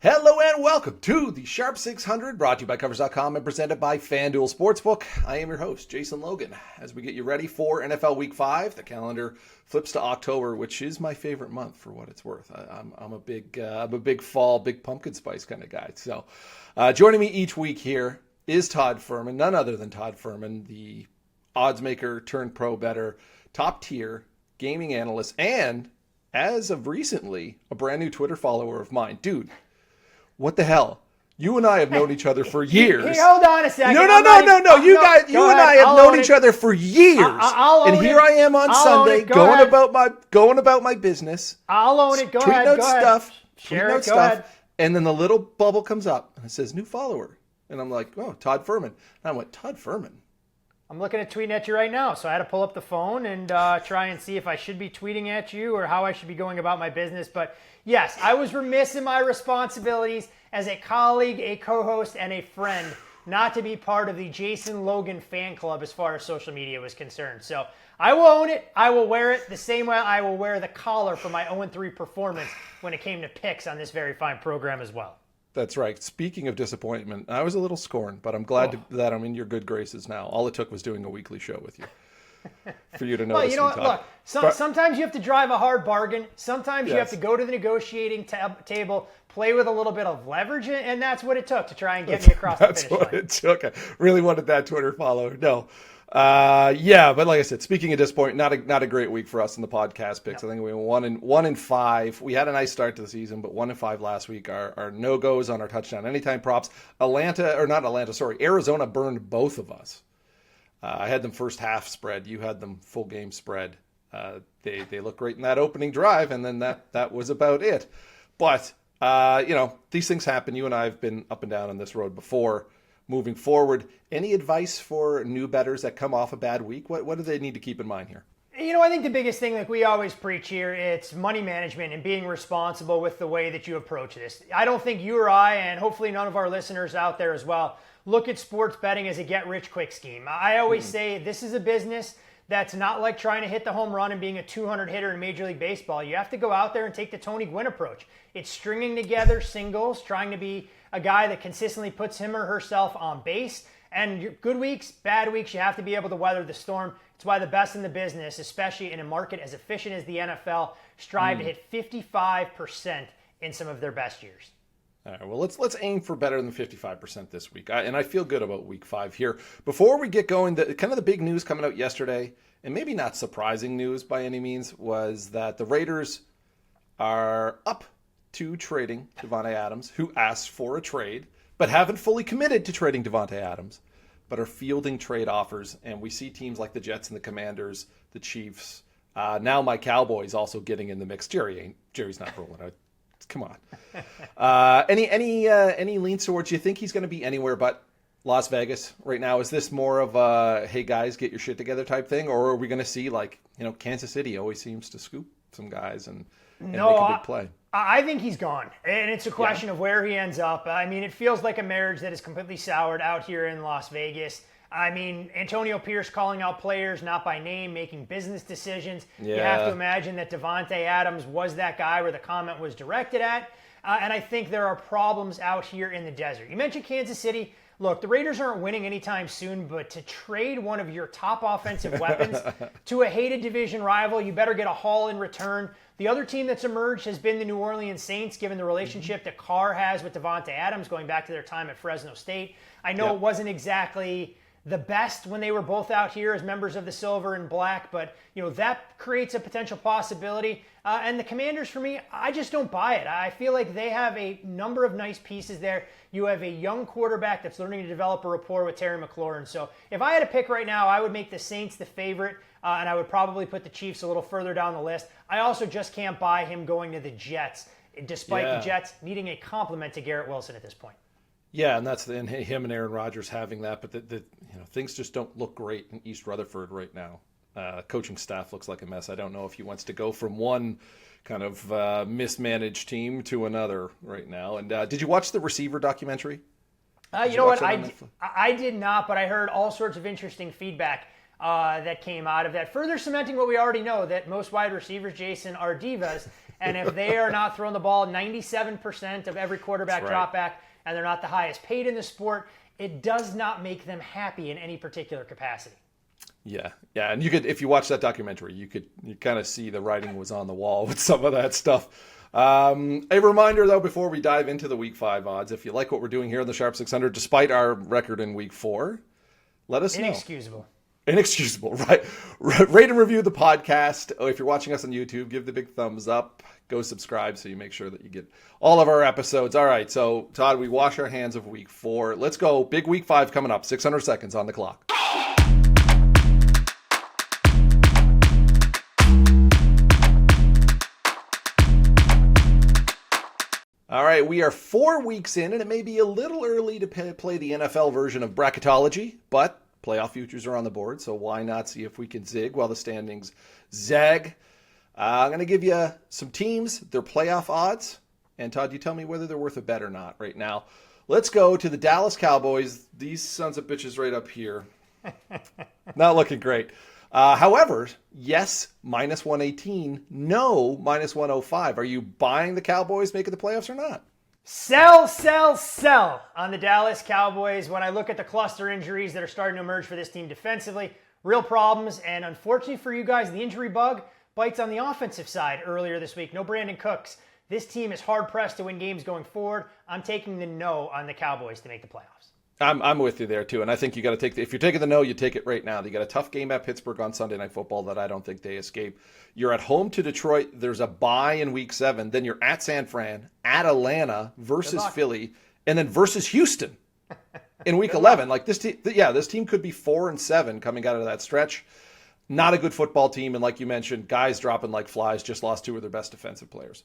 Hello and welcome to the Sharp 600, brought to you by Covers.com and presented by FanDuel Sportsbook. I am your host, Jason Logan. As we get you ready for NFL Week 5, the calendar flips to October, which is my favorite month for what it's worth. I'm a big fall, big pumpkin spice kind of guy. So joining me each week here is Todd Furman, none other than Todd Furman, the odds maker turned pro bettor, top tier gaming analyst, and as of recently, a brand new Twitter follower of mine. Dude, what the hell? You and I have known each other for years. Hey, hold on a second. No. You and I have known each other for years. And here I am on Sunday going about my business. I'll own it. Go ahead. Share it. Go ahead. And then the little bubble comes up and it says new follower. And I'm like, oh, Todd Furman. And I went, Todd Furman? I'm looking at tweeting at you right now. So I had to pull up the phone and try and see if I should be tweeting at you or how I should be going about my business. But yes, I was remiss in my responsibilities as a colleague, a co-host, and a friend not to be part of the Jason Logan fan club as far as social media was concerned. So I will own it. I will wear it the same way I will wear the collar for my 0-3 performance when it came to picks on this very fine program as well. That's right. Speaking of disappointment, I was a little scorned, but I'm glad that I'm in your good graces now. All it took was doing a weekly show with you for you to notice. Well, you know what? Look, sometimes you have to drive a hard bargain. Sometimes you have to go to the negotiating table, play with a little bit of leverage, and that's what it took to try and get me across the finish line. That's what it took. I really wanted that Twitter follow. No. But like I said, speaking of disappointment, not a great week for us in the podcast picks. No. I think we went 1-5. We had a nice start to the season, but 1-5 last week. Our no-goes on our touchdown anytime props. Arizona burned both of us. I had them first half spread. You had them full game spread. They looked great in that opening drive, and then that was about it. But these things happen. You and I have been up and down on this road before. Moving forward, any advice for new bettors that come off a bad week? What do they need to keep in mind here? I think the biggest thing, like we always preach here, it's money management and being responsible with the way that you approach this. I don't think you or I, and hopefully none of our listeners out there as well, look at sports betting as a get-rich-quick scheme. I always say this is a business that's not like trying to hit the home run and being a 200 hitter in Major League Baseball. You have to go out there and take the Tony Gwynn approach. It's stringing together singles, trying to be a guy that consistently puts him or herself on base. And good weeks, bad weeks, you have to be able to weather the storm. It's why the best in the business, especially in a market as efficient as the NFL, strive to hit 55% in some of their best years. All right, well, let's aim for better than 55% this week. And I feel good about week 5 here. Before we get going, the big news coming out yesterday, and maybe not surprising news by any means, was that the Raiders are up to trading Davante Adams, who asked for a trade, but haven't fully committed to trading Davante Adams, but are fielding trade offers. And we see teams like the Jets and the Commanders, the Chiefs, now my Cowboys also getting in the mix. Jerry's not rolling out. Come on. Any leans towards, you think he's going to be anywhere but Las Vegas right now? Is this more of a, hey guys, get your shit together type thing? Or are we going to see Kansas City always seems to scoop some guys and make a big play? I think he's gone. And it's a question of where he ends up. I mean, it feels like a marriage that is completely soured out here in Las Vegas. I mean, Antonio Pierce calling out players not by name, making business decisions. Yeah. You have to imagine that Davante Adams was that guy where the comment was directed at. And I think there are problems out here in the desert. You mentioned Kansas City. Look, the Raiders aren't winning anytime soon, but to trade one of your top offensive weapons to a hated division rival, you better get a haul in return. The other team that's emerged has been the New Orleans Saints, given the relationship that Carr has with Davante Adams going back to their time at Fresno State. I know it wasn't exactly the best when they were both out here as members of the Silver and Black, but that creates a potential possibility. And the Commanders, for me, I just don't buy it. I feel like they have a number of nice pieces there. You have a young quarterback that's learning to develop a rapport with Terry McLaurin. So if I had to pick right now, I would make the Saints the favorite, and I would probably put the Chiefs a little further down the list. I also just can't buy him going to the Jets, despite the Jets needing a compliment to Garrett Wilson at this point. Yeah, and that's him and Aaron Rodgers having that, but things just don't look great in East Rutherford right now. Coaching staff looks like a mess. I don't know if he wants to go from one kind of mismanaged team to another right now. And did you watch the receiver documentary? You know what? I did not, but I heard all sorts of interesting feedback that came out of that, further cementing what we already know, that most wide receivers, Jason, are divas. And if they are not throwing the ball 97% of every quarterback That's right. drop back, and they're not the highest paid in the sport, it does not make them happy in any particular capacity. Yeah, and you could, if you watch that documentary, you kind of see the writing was on the wall with some of that stuff. A reminder, though, before we dive into the Week 5 odds, if you like what we're doing here in the Sharp 600, despite our record in Week 4, let us know. Inexcusable, right? Rate and review the podcast. If you're watching us on YouTube, give the big thumbs up. Go subscribe so you make sure that you get all of our episodes. All right, so Todd, we wash our hands of Week 4. Let's go. Big Week 5 coming up. 600 seconds on the clock. All right, we are 4 weeks in, and it may be a little early to play the NFL version of bracketology, but playoff futures are on the board, so why not see if we can zig while the standings zag? I'm going to give you some teams, their playoff odds, and Todd, you tell me whether they're worth a bet or not right now. Let's go to the Dallas Cowboys. These sons of bitches right up here. Not looking great. However, yes, minus 118. No, minus 105. Are you buying the Cowboys making the playoffs or not? Sell on the Dallas Cowboys. When I look at the cluster injuries that are starting to emerge for this team defensively, real problems. And unfortunately for you guys, the injury bug bites on the offensive side earlier this week. No Brandon Cooks. This team is hard-pressed to win games going forward. I'm taking the no on the Cowboys to make the playoffs. I'm with you there, too. And I think you got to take if you're taking the no, you take it right now. You got a tough game at Pittsburgh on Sunday Night Football that I don't think they escape. You're at home to Detroit. There's a bye in Week 7. Then you're at San Fran, at Atlanta versus Philly, and then versus Houston in Week 11. Like this team could be 4-7 coming out of that stretch. Not a good football team. And like you mentioned, guys dropping like flies, just lost 2 of their best defensive players.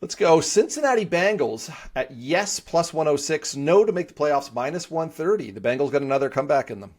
Let's go. Cincinnati Bengals at yes, plus 106. No to make the playoffs, minus 130. The Bengals got another comeback in them.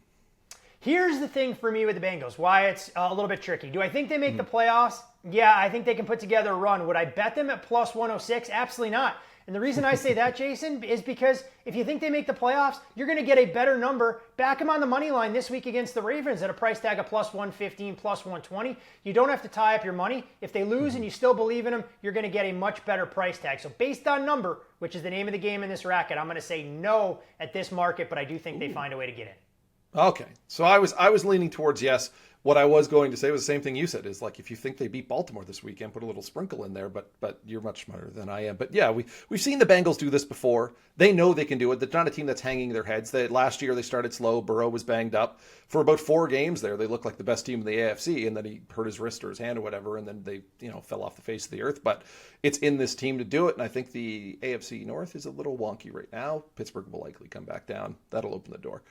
Here's the thing for me with the Bengals, why it's a little bit tricky. Do I think they make the playoffs? Yeah, I think they can put together a run. Would I bet them at plus 106? Absolutely not. And the reason I say that, Jason, is because if you think they make the playoffs, you're going to get a better number. Back them on the money line this week against the Ravens at a price tag of plus 115, plus 120. You don't have to tie up your money. If they lose and you still believe in them, you're going to get a much better price tag. So based on number, which is the name of the game in this racket, I'm going to say no at this market, but I do think they find a way to get in. Okay. So I was leaning towards yes. What I was going to say was the same thing you said, is like if you think they beat Baltimore this weekend, put a little sprinkle in there, but you're much smarter than I am. But yeah, we've seen the Bengals do this before. They know they can do it. They're not a team that's hanging their heads. Last year they started slow. Burrow was banged up. For about 4 games there, they looked like the best team in the AFC, and then he hurt his wrist or his hand or whatever, and then they fell off the face of the earth. But it's in this team to do it, and I think the AFC North is a little wonky right now. Pittsburgh will likely come back down. That'll open the door.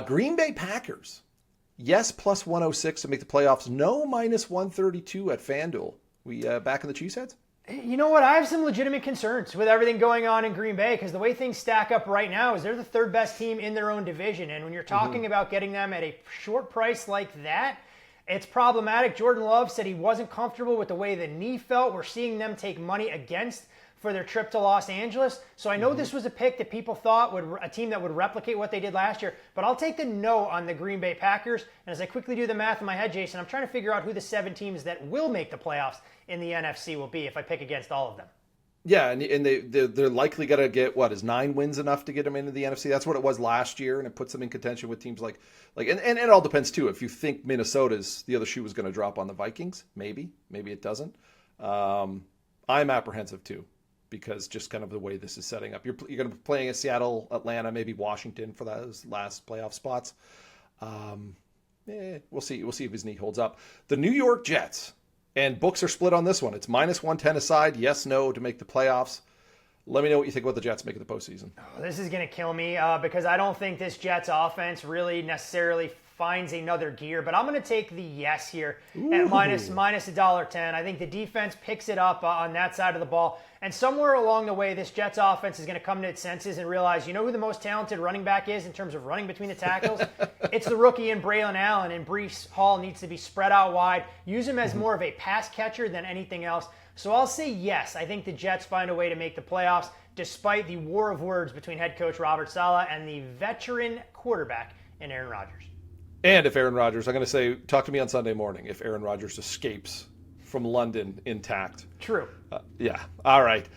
Green Bay Packers. Yes, plus 106 to make the playoffs. No, minus 132 at FanDuel. We back in the Cheeseheads? You know what? I have some legitimate concerns with everything going on in Green Bay because the way things stack up right now is they're the 3rd best team in their own division. And when you're talking about getting them at a short price like that, it's problematic. Jordan Love said he wasn't comfortable with the way the knee felt. We're seeing them take money against for their trip to Los Angeles. So I know this was a pick that people thought would a team that would replicate what they did last year, but I'll take the no on the Green Bay Packers. And as I quickly do the math in my head, Jason, I'm trying to figure out who the 7 teams that will make the playoffs in the NFC will be if I pick against all of them. Yeah, and they're likely going to get, is 9 wins enough to get them into the NFC? That's what it was last year, and it puts them in contention with teams and it all depends, too. If you think Minnesota's the other shoe was going to drop on the Vikings, maybe it doesn't. I'm apprehensive, too, because just kind of the way this is setting up. You're going to be playing at Seattle, Atlanta, maybe Washington for those last playoff spots. We'll see. We'll see if his knee holds up. The New York Jets, and books are split on this one. It's minus 110 aside, yes, no to make the playoffs. Let me know what you think about the Jets making the postseason. Oh, this is going to kill me because I don't think this Jets offense really necessarily finds another gear, but I'm going to take the yes here at minus $1.10. I think the defense picks it up on that side of the ball, and somewhere along the way, this Jets offense is going to come to its senses and realize, who the most talented running back is in terms of running between the tackles? It's the rookie in Braylon Allen, and Breece Hall needs to be spread out wide. Use him as more of a pass catcher than anything else. So I'll say yes. I think the Jets find a way to make the playoffs despite the war of words between head coach Robert Saleh and the veteran quarterback in Aaron Rodgers. And if Aaron Rodgers, I'm going to say, talk to me on Sunday morning if Aaron Rodgers escapes from London intact. True. Yeah. All right.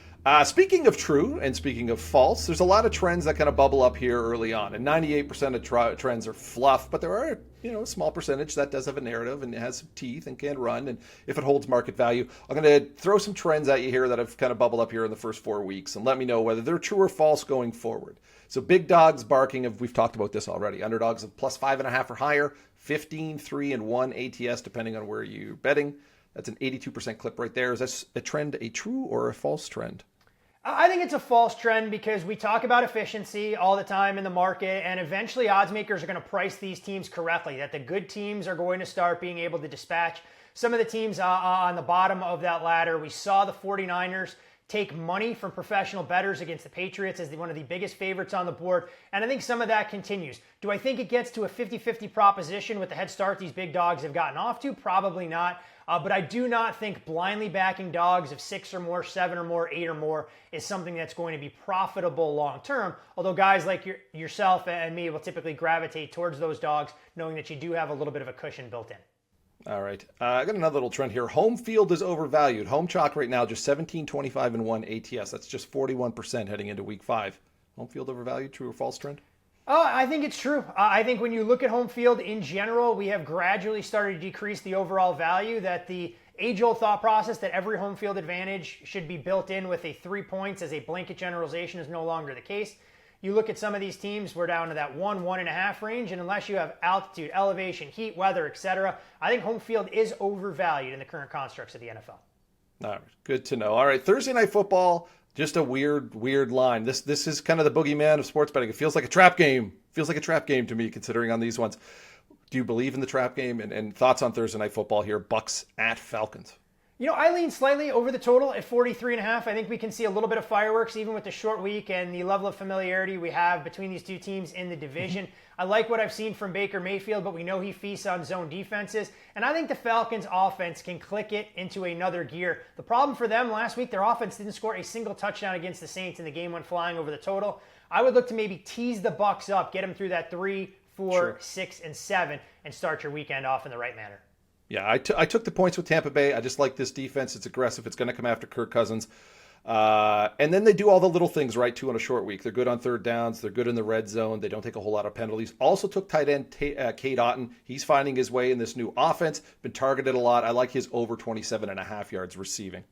Speaking of true and speaking of false, there's a lot of trends that kind of bubble up here early on. And 98% of trends are fluff, but there are, a small percentage that does have a narrative and it has some teeth and can run. And if it holds market value, I'm going to throw some trends at you here that have kind of bubbled up here in the first 4 weeks and let me know whether they're true or false going forward. So big dogs barking, we've talked about this already. Underdogs of plus 5.5 or higher, 15, 3, and 1 ATS, depending on where you're betting. That's an 82% clip right there. Is that a trend a true or a false trend? I think it's a false trend because we talk about efficiency all the time in the market, and eventually odds makers are going to price these teams correctly, that the good teams are going to start being able to dispatch some of the teams on the bottom of that ladder. We saw the 49ers take money from professional bettors against the Patriots as one of the biggest favorites on the board, and I think some of that continues. Do I think it gets to a 50-50 proposition with the head start these big dogs have gotten off to? Probably not. But I do not think blindly backing dogs of 6 or more, 7 or more, 8 or more is something that's going to be profitable long term. Although guys like yourself and me will typically gravitate towards those dogs, knowing that you do have a little bit of a cushion built in. All right. I got another little trend here. Home field is overvalued. Home chalk right now, just 17, 25, and 1 ATS. That's just 41% heading into week 5. Home field overvalued, true or false trend? I think it's true. I think when you look at home field in general, we have gradually started to decrease the overall value, that the age-old thought process that every home field advantage should be built in with a 3 points as a blanket generalization is no longer the case. You look at some of these teams, we're down to that 1.5 range, and unless you have altitude, elevation, heat, weather, etc., I think home field is overvalued in the current constructs of the NFL. All right, good to know. All right, Thursday Night Football, just a weird line. This is kind of the boogeyman of sports betting. It feels like a trap game. Feels like a trap game to me, considering on these ones. Do you believe in the trap game? And thoughts on Thursday Night Football here, Bucks at Falcons. I lean slightly over the total at 43.5. I think we can see a little bit of fireworks even with the short week and the level of familiarity we have between these two teams in the division. I like what I've seen from Baker Mayfield, but we know he feasts on zone defenses. And I think the Falcons offense can click it into another gear. The problem for them last week, their offense didn't score a single touchdown against the Saints, and the game went flying over the total. I would look to maybe tease the Bucks up, get them through that 3, 4, Sure. 6, and 7, and start your weekend off in the right manner. Yeah, I took the points with Tampa Bay. I just like this defense. It's aggressive. It's going to come after Kirk Cousins. And then they do all the little things right, too, on a short week. They're good on third downs. They're good in the red zone. They don't take a whole lot of penalties. Also took tight end Cade Otton. He's finding his way in this new offense. Been targeted a lot. I like his over 27.5 yards receiving.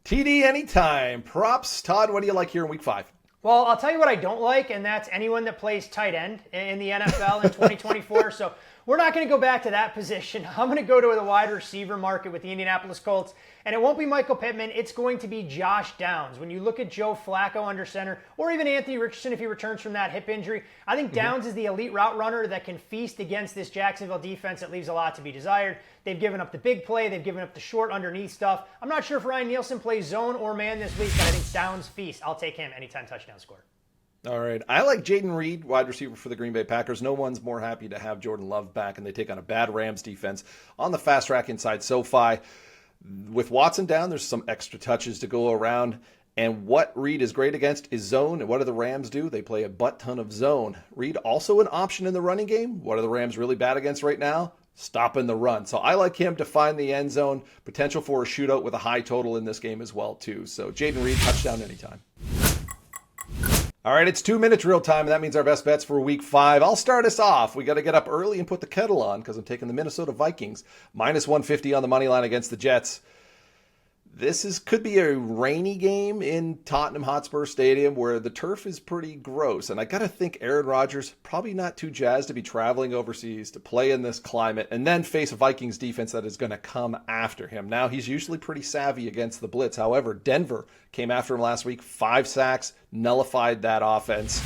TD anytime. Props. Todd, what do you like here in week 5? Well, I'll tell you what I don't like, and that's anyone that plays tight end in the NFL in 2024. So we're not going to go back to that position. I'm going to go to the wide receiver market with the Indianapolis Colts, and it won't be Michael Pittman. It's going to be Josh Downs. When you look at Joe Flacco under center, or even Anthony Richardson if he returns from that hip injury, I think Downs is the elite route runner that can feast against this Jacksonville defense that leaves a lot to be desired. They've given up the big play. They've given up the short underneath stuff. I'm not sure if Ryan Nielsen plays zone or man this week, but I think Downs feast. I'll take him anytime touchdown score. All right. I like Jaden Reed, wide receiver for the Green Bay Packers. No one's more happy to have Jordan Love back, and they take on a bad Rams defense on the fast track inside SoFi. With Watson down, there's some extra touches to go around. And what Reed is great against is zone. And what do the Rams do? They play a butt ton of zone. Reed also an option in the running game. What are the Rams really bad against right now? Stopping the run. So I like him to find the end zone. Potential for a shootout with a high total in this game as well, too. So Jaden Reed, touchdown anytime. All right, it's 2 minutes real time, and that means our best bets for week 5. I'll start us off. We got to get up early and put the kettle on because I'm taking the Minnesota Vikings. Minus 150 on the money line against the Jets. This could be a rainy game in Tottenham Hotspur Stadium where the turf is pretty gross. And I got to think Aaron Rodgers probably not too jazzed to be traveling overseas to play in this climate and then face a Vikings defense that is going to come after him. Now, he's usually pretty savvy against the blitz. However, Denver came after him last week. 5 sacks, nullified that offense.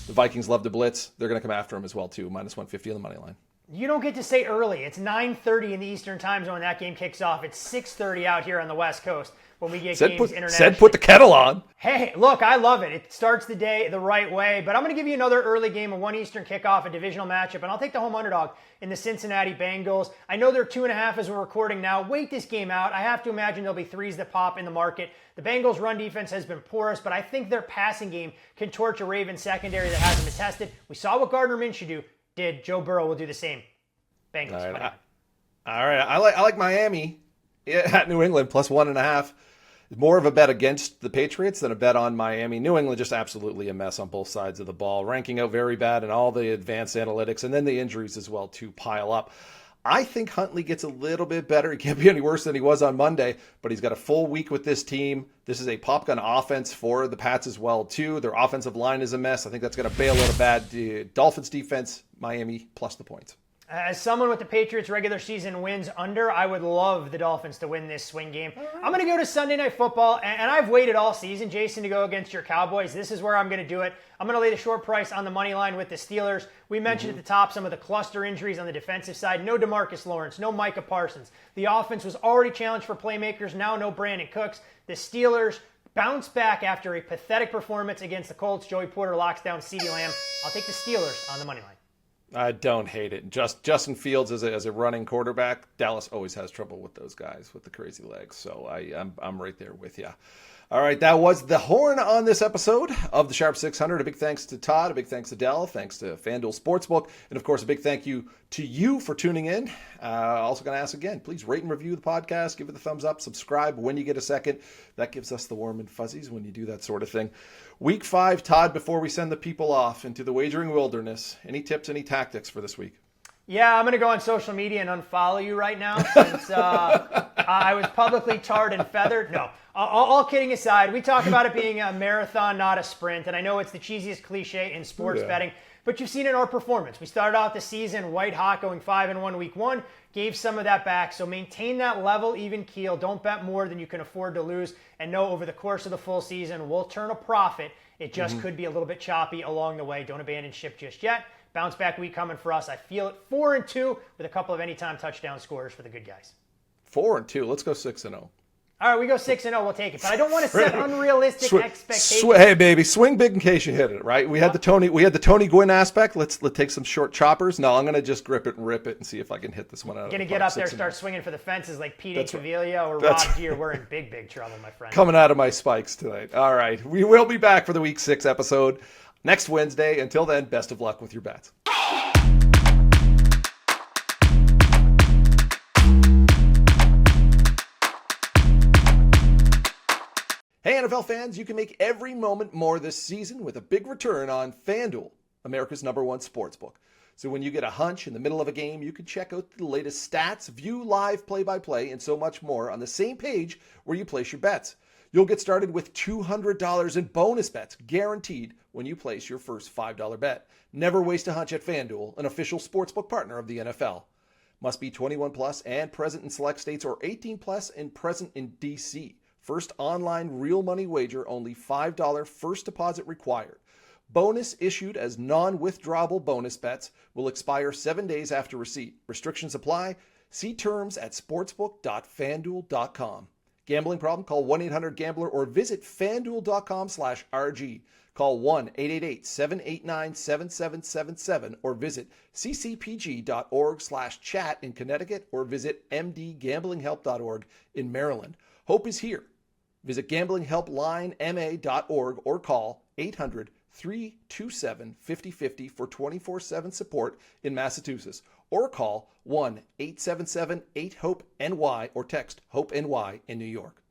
The Vikings love to blitz. They're going to come after him as well, too. Minus 150 on the money line. You don't get to say early. It's 9:30 in the Eastern time zone when that game kicks off. It's 6:30 out here on the West Coast when we get games internationally. Said put the kettle on. Hey, look, I love it. It starts the day the right way. But I'm going to give you another early game, a 1 Eastern kickoff, a divisional matchup, and I'll take the home underdog in the Cincinnati Bengals. I know they're 2.5 as we're recording now. Wait this game out. I have to imagine there'll be 3s that pop in the market. The Bengals' run defense has been porous, but I think their passing game can torch a Ravens secondary that hasn't been tested. We saw what Gardner Minshew did. Joe Burrow will do the same. Bengals. All right. All right. I like Miami at New England plus 1.5. More of a bet against the Patriots than a bet on Miami. New England just absolutely a mess on both sides of the ball, ranking out very bad in all the advanced analytics, and then the injuries as well to pile up. I think Huntley gets a little bit better. He can't be any worse than he was on Monday, but he's got a full week with this team. This is a pop gun offense for the Pats as well, too. Their offensive line is a mess. I think that's going to bail out a bad Dolphins defense. Miami plus the points. As someone with the Patriots regular season wins under, I would love the Dolphins to win this swing game. I'm going to go to Sunday Night Football, and I've waited all season, Jason, to go against your Cowboys. This is where I'm going to do it. I'm going to lay the short price on the money line with the Steelers. We mentioned at the top some of the cluster injuries on the defensive side. No DeMarcus Lawrence, no Micah Parsons. The offense was already challenged for playmakers. Now no Brandon Cooks. The Steelers bounce back after a pathetic performance against the Colts. Joey Porter locks down CeeDee Lamb. I'll take the Steelers on the money line. I don't hate it. Justin Fields as a running quarterback. Dallas always has trouble with those guys with the crazy legs. So I'm right there with you. All right, that was the horn on this episode of the Sharp 600. A big thanks to Todd, a big thanks to Dell, thanks to FanDuel Sportsbook, and of course a big thank you to you for tuning in. Also going to ask again, please rate and review the podcast, give it a thumbs up, subscribe when you get a second. That gives us the warm and fuzzies when you do that sort of thing. Week 5, Todd, before we send the people off into the wagering wilderness, any tips, any tactics for this week? Yeah, I'm going to go on social media and unfollow you right now since I was publicly tarred and feathered. No, all kidding aside, we talk about it being a marathon, not a sprint. And I know it's the cheesiest cliche in sports betting, but you've seen it in our performance. We started out the season white hot, going 5-1 week 1, gave some of that back. So maintain that level, even keel. Don't bet more than you can afford to lose. And know over the course of the full season, we'll turn a profit. It just could be a little bit choppy along the way. Don't abandon ship just yet. Bounce back week coming for us. I feel it 4-2 with a couple of anytime touchdown scorers for the good guys. 4-2. Let's go 6-0. All right, we go 6-0. We'll take it, but I don't want to set unrealistic expectations. Hey, baby, swing big in case you hit it. Right? We had the Tony Gwynn aspect. Let's take some short choppers. No, I'm gonna just grip it and rip it and see if I can hit this one out. Gonna get up there, start swinging for the fences like Pete Incaviglia or Rob Deere. We're in big trouble, my friend. Coming out of my spikes tonight. All right, we will be back for the Week 6 episode next Wednesday. Until then, best of luck with your bets. Hey, NFL fans, you can make every moment more this season with a big return on FanDuel, America's #1 sportsbook. So when you get a hunch in the middle of a game, you can check out the latest stats, view live play-by-play, and so much more on the same page where you place your bets. You'll get started with $200 in bonus bets guaranteed when you place your first $5 bet. Never waste a hunch at FanDuel, an official sportsbook partner of the NFL. Must be 21 plus and present in select states or 18 plus and present in D.C. First online real money wager, only $5 first deposit required. Bonus issued as non-withdrawable bonus bets will expire 7 days after receipt. Restrictions apply. See terms at sportsbook.fanduel.com. Gambling problem? Call 1-800-GAMBLER or visit fanduel.com/RG. Call 1-888-789-7777 or visit ccpg.org/chat in Connecticut or visit mdgamblinghelp.org in Maryland. Hope is here. Visit gamblinghelplinema.org or call 800-327-5050 for 24/7 support in Massachusetts, or call 1-877-8-HOPE-NY or text HOPE-NY in New York.